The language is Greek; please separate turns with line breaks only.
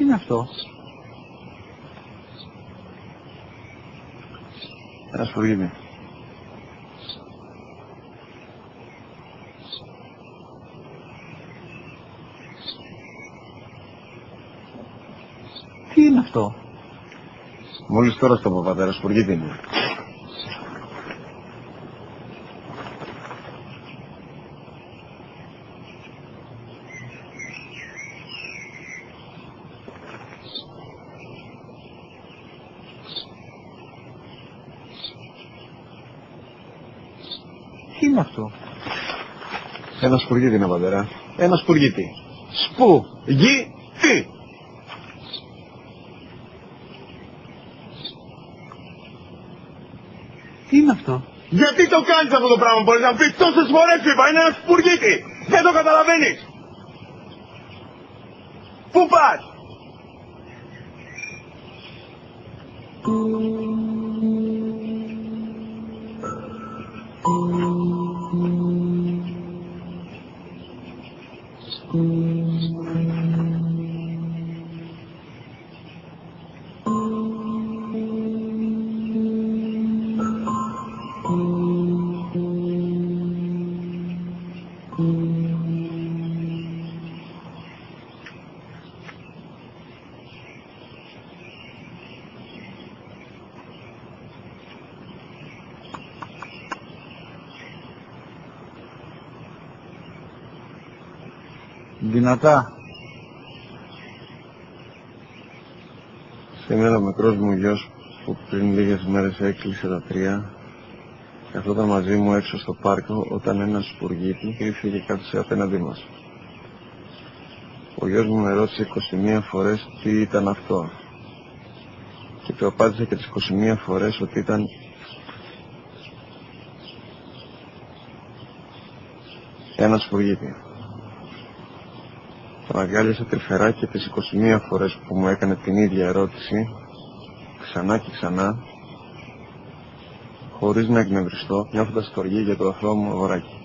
Τι είναι αυτό?
Ένα σπουργίτι.
Τι είναι αυτό?
Μόλις τώρα στο πω, πατέρα, σπουργίτι είναι.
Τι είναι αυτό?
Ένα σπουργίτι είναι, πατέρα. Ένα σπουργίτι.
Σπου!
Γη, τι!
Τι είναι αυτό?
Γιατί το κάνεις αυτό το πράγμα, μπορείς να μου πεις? Τόσες φορές σου είπα, είναι ένα σπουργίτι! Δεν το καταλαβαίνεις! Πού πας?
Δυνατά.
Σήμερα ο μικρός μου γιος που πριν λίγες μέρες έκλεισε τα 3 καθόταν μαζί μου έξω στο πάρκο όταν ένα σπουργίτι ήρθε και κάθισε απέναντί μας. Ο γιος μου με ρώτησε 21 φορές τι ήταν αυτό και του απάντησα και τις 21 φορές ότι ήταν ένα σπουργίτι. Τον αγκάλιασα τρυφερά και τις 21 φορές που μου έκανε την ίδια ερώτηση, ξανά και ξανά, χωρίς να εκνευριστώ, νιώθοντας στοργή για το αθώο μου αγοράκι.